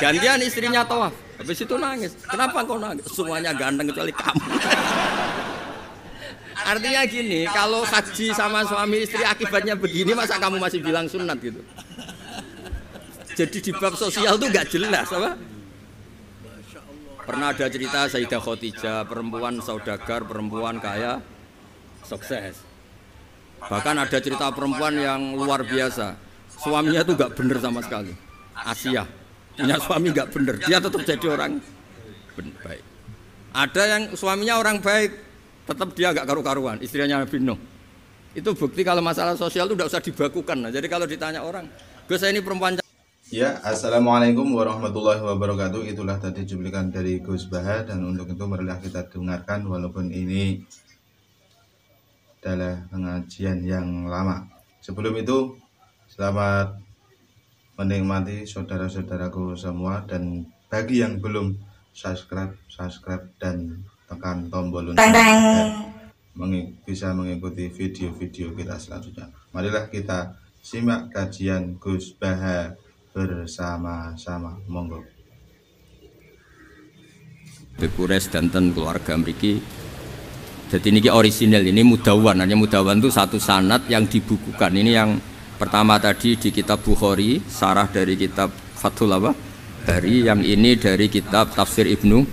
Gantian istrinya tawaf. Habis itu nangis. Kenapa kau nangis? Semuanya ganteng kecuali kamu. Artinya gini, kalau haji sama suami istri akibatnya begini, masa kamu masih bilang sunat gitu? Jadi di bab sosial tuh nggak jelas, apa? Pernah ada cerita Sayyidah Khadijah, perempuan saudagar, perempuan kaya, sukses. Bahkan ada cerita perempuan yang luar biasa, suaminya tuh nggak bener sama sekali. Asia punya suami nggak bener, dia tetap jadi orang baik. Ada yang suaminya orang baik, tetap dia agak karu-karuan, istrinya Nabi Nuh. Itu bukti kalau masalah sosial itu tidak usah dibakukan. Nah, jadi kalau ditanya orang, Gus saya ini perempuan. Ya, assalamualaikum warahmatullahi wabarakatuh. Itulah tadi cuplikan dari Gus Baha, dan untuk itu marilah kita dengarkan walaupun ini adalah pengajian yang lama. Sebelum itu, selamat menikmati saudara-saudaraku semua, dan bagi yang belum subscribe dan tekan tombol lonceng bisa mengikuti video-video kita selanjutnya. Marilah kita simak kajian Gus Baha bersama-sama, monggo. Bekures danten keluarga mriki. Jadi ini orisinal, ini mudawan. Hanya mudawan itu satu sanad yang dibukukan. Ini yang pertama tadi di kitab Bukhari, sarah dari kitab Fathul Bari, yang ini dari kitab Tafsir Ibnu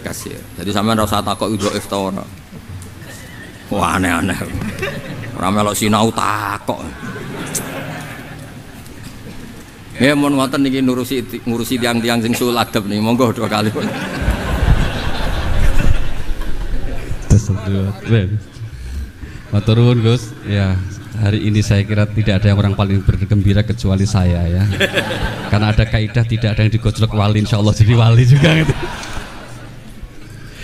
Katsir. Jadi sampean ora usah takok dhaif ta ora. Wah, aneh-aneh. Ora melok sinau takok. Ya mohon ngoten niki ngurusi tiang-tiang sing sul adab nih, monggo dua kali. Matur nuwun Gus. Ya, hari ini saya kira tidak ada yang orang paling bergembira kecuali saya ya. Karena ada kaidah tidak ada yang digojlok wali, insyaallah jadi wali juga gitu.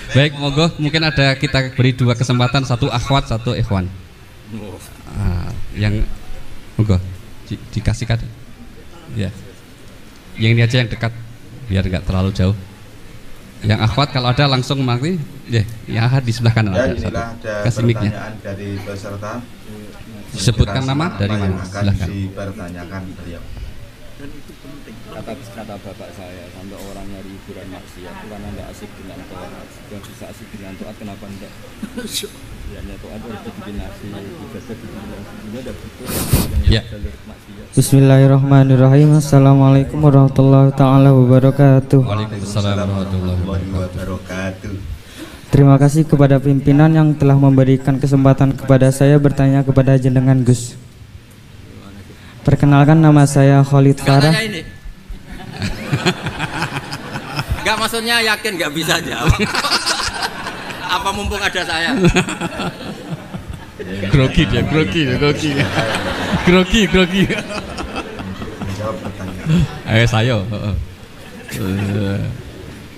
Baik, monggo mungkin ada kita beri dua kesempatan, satu akhwat, satu ikhwan. Yang monggo dikasihkan. Ya, yang ini aja yang dekat biar nggak terlalu jauh. Yang akhwat kalau ada langsung mati, ya, yang di sebelah kanan ada satu. Kasih mic-nya. Dari peserta. Sebutkan nama dari mana? Silahkan. Dipertanyakan beliau. Dan itu penting. Kata bapak saya, sampai orang nyari hiburan maksiat itu karena tidak asik dengan toat. Yang bisa asik dengan toat, kenapa tidak? Ya, toat harus dibikin nasi, ibadah dibikin nasi. Ini ada butuh yang jalur maksiat. Bismillahirrahmanirrahim. Assalamualaikum warahmatullahi taala wabarakatuh. Waalaikumsalam warahmatullahi wabarakatuh. Terima kasih kepada pimpinan yang telah memberikan kesempatan kepada saya bertanya kepada jenengan Gus. Perkenalkan, nama saya Khalid Farah. Enggak, maksudnya yakin nggak bisa jawab. Apa mumpung ada saya? Grogi dia, grogi. Menjawab pertanyaan. Saya.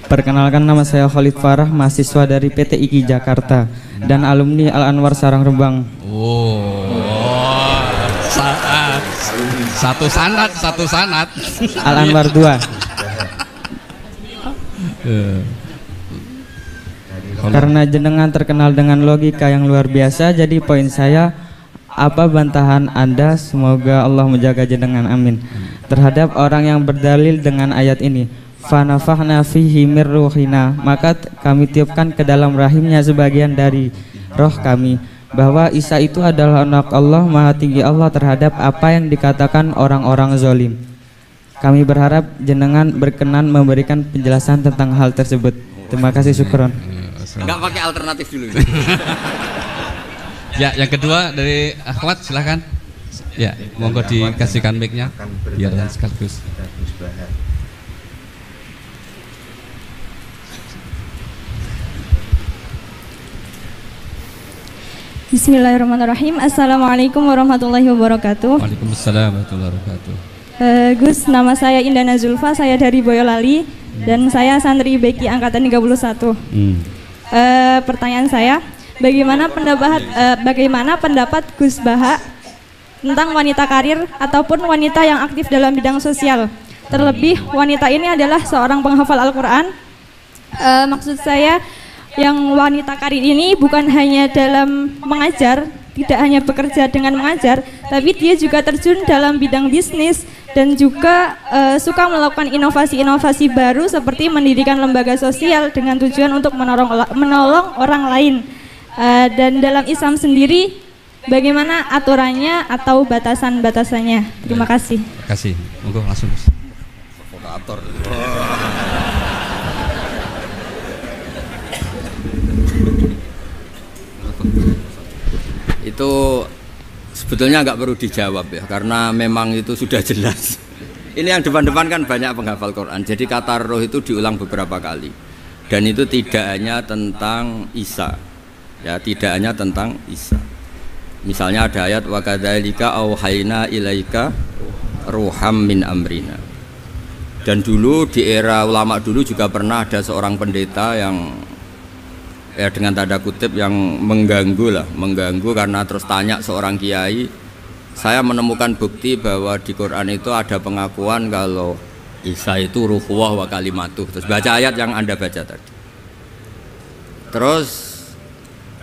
Perkenalkan, nama saya Khalid Farah, mahasiswa dari PT IKI Jakarta dan alumni Al Anwar Sarang Rembang. Satu sanad. Al Anwar 2. Karena jenengan terkenal dengan logika yang luar biasa, jadi poin saya, apa bantahan Anda, semoga Allah menjaga jenengan, amin, terhadap orang yang berdalil dengan ayat ini, fanafahna fihi mir ruhina, maka kami tiupkan ke dalam rahimnya sebagian dari roh kami, bahwa Isa itu adalah anak Allah, maha tinggi Allah terhadap apa yang dikatakan orang-orang zalim. Kami berharap jenengan berkenan memberikan penjelasan tentang hal tersebut. Terima kasih, syukron. Enggak pakai alternatif dulu. Ya, yang kedua dari akhwat, silahkan. Ya, monggo dikasihkan mic-nya biar sekaligus. Bismillahirrahmanirrahim. Assalamualaikum warahmatullahi wabarakatuh. Waalaikumsalam warahmatullahi wabarakatuh. Gus, nama saya Indana Zulfa, saya dari Boyolali dan saya santri BK angkatan 31. Pertanyaan saya, bagaimana pendapat Gus Baha tentang wanita karir ataupun wanita yang aktif dalam bidang sosial? Terlebih wanita ini adalah seorang penghafal Al-Quran. Maksud saya, yang wanita karir ini bukan hanya dalam mengajar, tidak hanya bekerja dengan mengajar, tapi dia juga terjun dalam bidang bisnis dan juga suka melakukan inovasi-inovasi baru seperti mendirikan lembaga sosial dengan tujuan untuk menolong orang lain. Dan dalam Islam sendiri bagaimana aturannya atau batasan-batasannya? Terima kasih. Terima kasih. Monggo langsung. Provokator. Itu sebetulnya nggak perlu dijawab ya, karena memang itu sudah jelas. Ini yang depan-depan kan banyak penghafal Quran. Jadi kata roh itu diulang beberapa kali. Dan itu tidak hanya tentang Isa. Ya, tidak hanya tentang Isa. Misalnya ada ayat wa kadzalika auhayna ilaika ruham min amrina. Dan dulu di era ulama dulu juga pernah ada seorang pendeta yang ya dengan tanda kutip yang mengganggu karena terus tanya seorang kiai, saya menemukan bukti bahwa di Quran itu ada pengakuan kalau Isa itu ruhullah wa kalimatuh. Terus baca ayat yang Anda baca tadi. Terus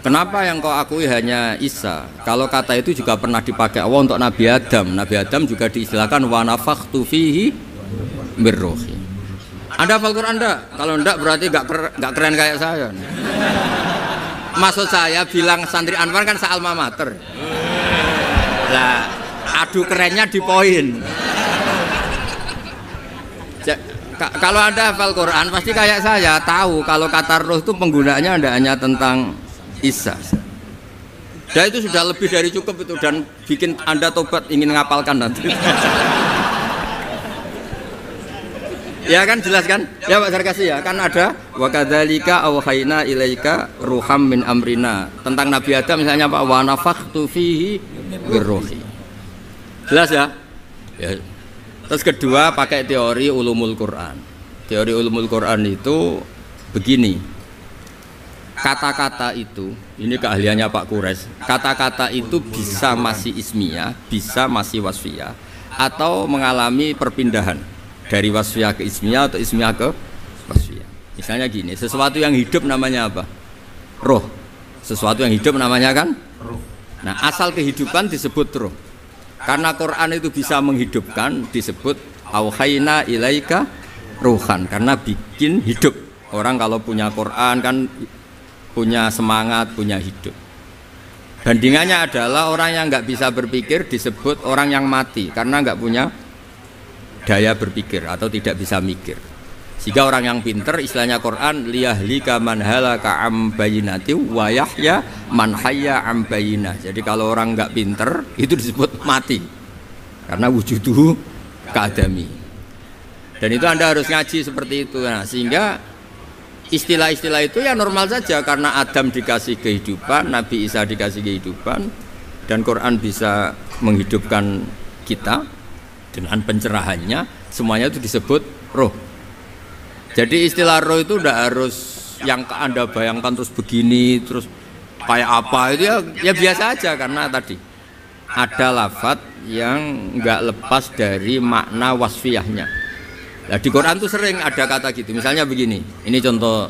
kenapa yang kau akui hanya Isa? Kalau kata itu juga pernah dipakai Allah untuk Nabi Adam. Nabi Adam juga diistilahkan wa nafakhtu fihi birruhi. Anda hafal Quran enggak? Kalau enggak berarti enggak keren kayak saya. Maksud saya bilang santri Anwar kan alma mater. Lah, adu kerennya di poin. Kalau Anda hafal Quran pasti kayak saya tahu kalau kata roh itu penggunaannya tidak hanya tentang Isa. Dan itu sudah lebih dari cukup itu dan bikin Anda tobat ingin ngapalkan nanti. Ya kan jelas kan? Ya Pak Sarkasi ya, kan ada wa kadzalika auhayna ilaika ruham min amrina. Tentang Nabi Adam misalnya Pak wa nafakhtu fihi birruhi. Jelas ya? Ya. Terus kedua pakai teori ulumul Quran. Teori ulumul Quran itu begini. Kata-kata itu, ini keahliannya Pak Kures. Kata-kata itu bisa masih ismiyah, bisa masih wasfiyah atau mengalami perpindahan dari wasfiyah ke ismiyah atau ismiyah ke wasfiyah. Misalnya gini, sesuatu yang hidup namanya apa? Roh. Sesuatu yang hidup namanya kan? Roh. Nah, asal kehidupan disebut roh. Karena Quran itu bisa menghidupkan, disebut auhayna ilaika ruhan, karena bikin hidup. Orang kalau punya Quran kan punya semangat, punya hidup. Bandingannya adalah orang yang nggak bisa berpikir disebut orang yang mati, karena nggak punya daya berpikir atau tidak bisa mikir. Sehingga orang yang pinter istilahnya Quran liyahlika man halaka am bayyinati wa yahya man hayya am bayyinah. Jadi kalau orang nggak pinter itu disebut mati karena wujuduhu keadami. Dan itu Anda harus ngaji seperti itu. Nah, sehingga istilah-istilah itu ya normal saja karena Adam dikasih kehidupan, Nabi Isa dikasih kehidupan, dan Quran bisa menghidupkan kita dengan pencerahannya, semuanya itu disebut roh. Jadi istilah roh itu tidak harus yang Anda bayangkan terus begini, terus kayak apa, itu ya biasa aja karena tadi ada lafadz yang nggak lepas dari makna wasfiyahnya. Nah, di Quran tuh sering ada kata gitu, misalnya begini, ini contoh,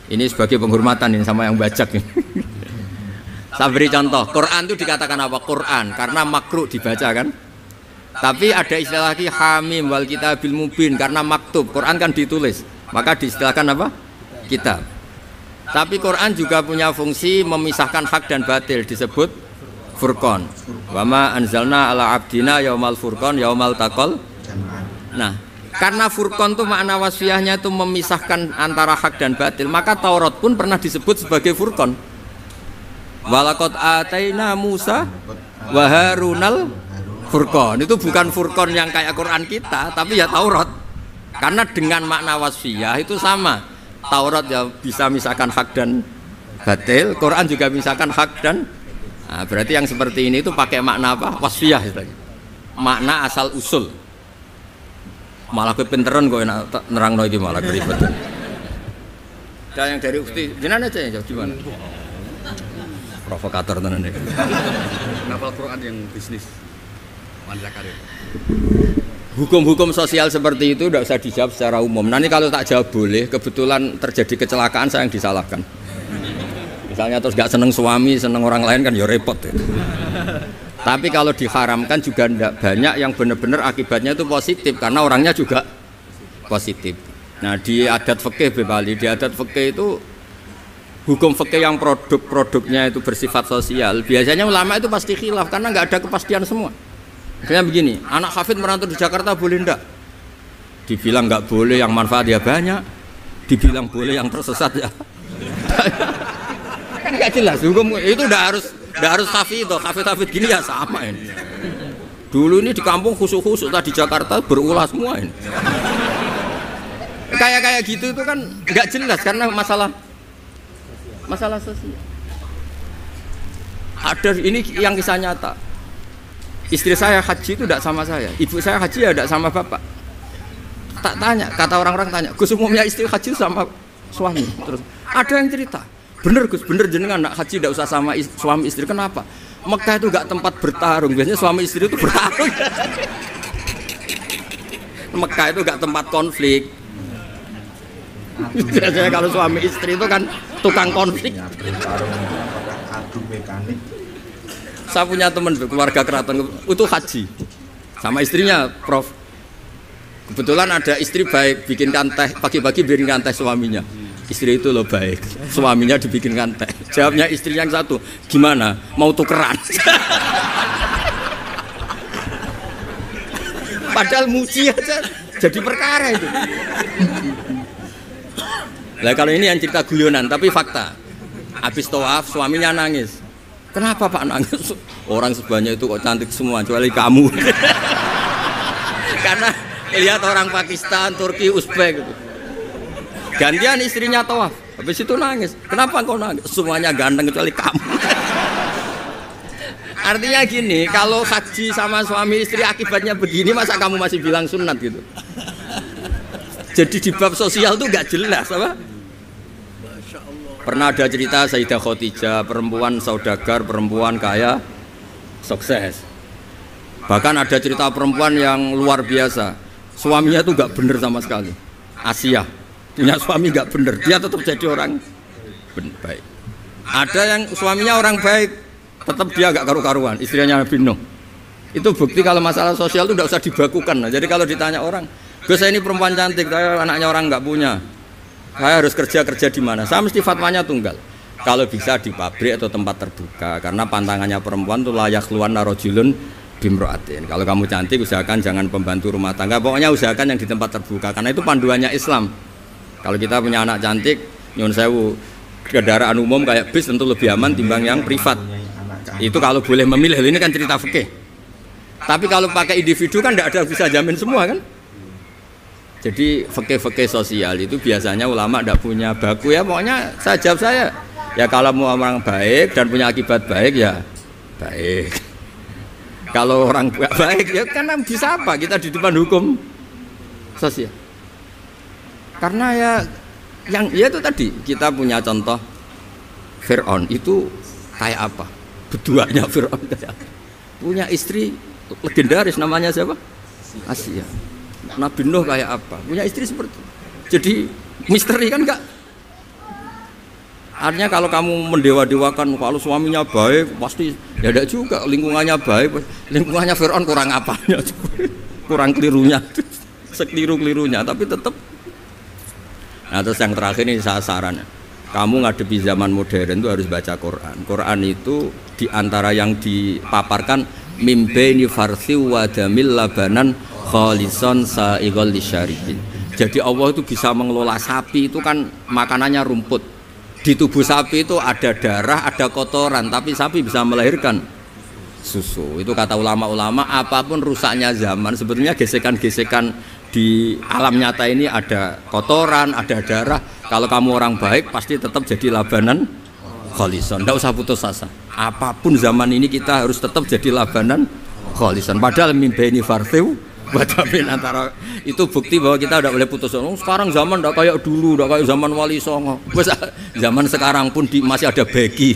ini sebagai penghormatan ini sama yang bajak ini. Saya beri contoh, Quran itu dikatakan apa? Quran, karena makruh dibaca kan? Tapi ada istilah lagi hamim wal kitabil mubin karena maktub. Quran kan ditulis, maka diistilahkan apa? Kitab. Tapi Quran juga punya fungsi memisahkan hak dan batil, disebut furqan. Wa ma anzalna ala abdina yaumal furqan yaumal taqal. Nah, karena furqan itu makna wasfiyahnya itu memisahkan antara hak dan batil, maka Taurat pun pernah disebut sebagai furqan. Walaqad ataina Musa wa Harunal Furqan. Itu bukan Furqan yang kayak Quran kita, tapi ya Taurat. Karena dengan makna wasfiyah itu sama. Taurat ya bisa misahkan hak dan batil, Quran juga misahkan hak dan berarti yang seperti ini itu pakai makna apa? Wasfiyah istilahnya. Makna asal usul. Malah kepinteran kok enak nerangno iki malah ribet. Dan yang dari Ukti, jenengan aja ya gimana? Provokator tenan iki. Nafal Quran yang bisnis. Hukum-hukum sosial seperti itu tidak usah dijawab secara umum. Nanti kalau tak jawab boleh, kebetulan terjadi kecelakaan saya yang disalahkan. Misalnya terus gak seneng suami, seneng orang lain kan ya repot ya. Tapi kalau diharamkan juga tidak banyak yang benar-benar akibatnya itu positif karena orangnya juga positif. Nah di adat fikih Bali, di adat fikih itu hukum fikih yang produk-produknya itu bersifat sosial. Biasanya ulama itu pasti khilaf karena nggak ada kepastian semua. Misalnya begini, anak hafid merantau di Jakarta boleh enggak? Dibilang nggak boleh yang manfaat ya banyak, dibilang boleh yang tersesat ya. Kan nggak jelas hukum itu udah harus hafid gini ya sama ini. Dulu ini di kampung khusuk-khusuk tadi Jakarta berulah semua ini. Kayak gitu itu kan nggak jelas karena masalah sosial. Ada ini yang kisah nyata. Istri saya haji itu tidak sama saya, ibu saya haji ya tidak sama bapak. Tak tanya, kata orang-orang tanya, Gus umumnya istri haji sama suami. Terus ada yang cerita, bener Gus, bener jenengan nak haji tidak usah sama suami istri. Kenapa? Mekah itu gak tempat bertarung, biasanya suami istri itu bertarung. Mekah itu gak tempat konflik. Biasanya kalau suami istri itu kan tukang konflik. Adu mekanik. Saya punya teman keluarga keraton itu haji sama istrinya, Prof. Kebetulan ada istri baik, bikinkan teh pagi-pagi, bikinkan teh suaminya. Istri itu loh baik, suaminya dibikinkan teh. Jawabnya istri yang satu, gimana? Mau tukeran? Padahal muji aja jadi perkara itu. Lah kalau ini yang cerita guyonan tapi fakta. Habis tawaf suaminya nangis. Kenapa Pak nangis? Orang sebanyak itu kok cantik semua kecuali kamu. Karena lihat orang Pakistan, Turki, Uzbek gitu. Gantian istrinya tawaf. Habis itu nangis. Kenapa kau nangis? Semuanya ganteng kecuali kamu. Artinya gini, kalau haji sama suami istri akibatnya begini, masa kamu masih bilang sunat gitu? Jadi di bab sosial tuh gak jelas apa? Pernah ada cerita Sayyidah Khadijah, perempuan saudagar, perempuan kaya, sukses. Bahkan ada cerita perempuan yang luar biasa. Suaminya tuh gak bener sama sekali. Asia, punya suami gak bener, dia tetap jadi orang baik. Ada yang suaminya orang baik, tetap dia gak karu-karuan, istrinya Nabi Nuh. Itu bukti kalau masalah sosial itu tidak usah dibakukan. Nah, jadi kalau ditanya orang, Gus saya ini perempuan cantik, saya anaknya orang nggak punya, saya harus kerja di mana? Saya mesti fatwanya tunggal. Kalau bisa di pabrik atau tempat terbuka, karena pantangannya perempuan itu layak keluar narojulun bimroatin. Kalau kamu cantik, usahakan jangan pembantu rumah tangga. Pokoknya usahakan yang di tempat terbuka, karena itu panduannya Islam. Kalau kita punya anak cantik, nyun sewu, kendaraan umum kayak bis tentu lebih aman timbang yang privat. Itu kalau boleh memilih. Ini kan cerita fikih. Tapi kalau pakai individu kan tidak ada bisa jamin semua kan. Jadi fikih-fikih sosial itu biasanya ulama tidak punya baku ya. Pokoknya saya jawab saya. Ya kalau mau orang baik dan punya akibat baik ya baik. Kalau orang baik ya karena bisa apa kita di depan hukum sosial. Karena ya yang ya itu tadi kita punya contoh Fir'aun itu kayak apa? Beduanya Fir'aun kayak apa? Punya istri legendaris namanya siapa? Asia. Nabi Nuh kayak apa? Punya istri seperti itu. Jadi misteri kan enggak? Artinya kalau kamu mendewa-dewakan kalau suaminya baik pasti ya enggak juga, lingkungannya baik, lingkungannya Fir'aun kurang apanya? Kurang kelirunya. Sekeliru-kelirunya tapi tetap. Nah terus yang terakhir ini saya saran, kamu ngadepi zaman modern itu harus baca Quran. Quran itu diantara yang dipaparkan mimbaini farsi wadamil labanan kholison sa'ighal lisyaribin. Jadi Allah itu bisa mengelola sapi itu kan makanannya rumput. Di tubuh sapi itu ada darah, ada kotoran, tapi sapi bisa melahirkan susu. Itu kata ulama-ulama, apapun rusaknya zaman, sebetulnya gesekan-gesekan di alam nyata ini ada kotoran, ada darah. Kalau kamu orang baik pasti tetap jadi labanan kholison. Tidak usah putus asa. Apapun zaman ini kita harus tetap jadi labanan kholison. Padahal mimbaini farthiw batamin antara itu bukti bahwa kita tidak boleh putus asa. Sekarang zaman tidak kayak dulu, tidak kayak zaman Wali Songo. Zaman sekarang pun masih ada begi,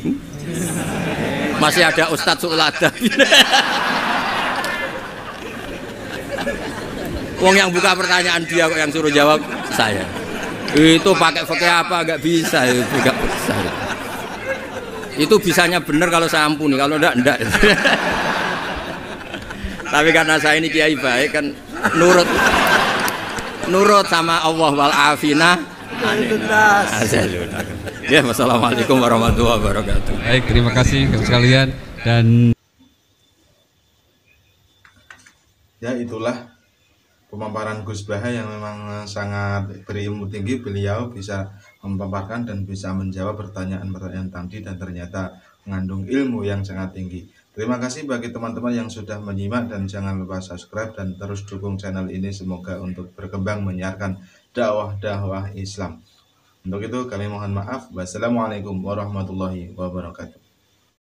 masih ada Ustadz Sulada. Wong yang buka pertanyaan dia kok yang suruh jawab saya. Itu pakai fikih apa enggak bisa itu enggak bisa. Itu bisanya benar kalau saya ampuni, kalau enggak. Tapi karena saya ini kiai baik kan nurut sama Allah wal afina. Ya, wassalamualaikum warahmatullahi wabarakatuh. Baik, terima kasih sekalian dan Ya, itulah pemaparan Gus Baha yang memang sangat berilmu tinggi. Beliau bisa memaparkan dan bisa menjawab pertanyaan-pertanyaan tadi dan ternyata mengandung ilmu yang sangat tinggi. Terima kasih bagi teman-teman yang sudah menyimak dan jangan lupa subscribe dan terus dukung channel ini semoga untuk berkembang menyiarkan dakwah Islam. Untuk itu kami mohon maaf. Wassalamualaikum warahmatullahi wabarakatuh.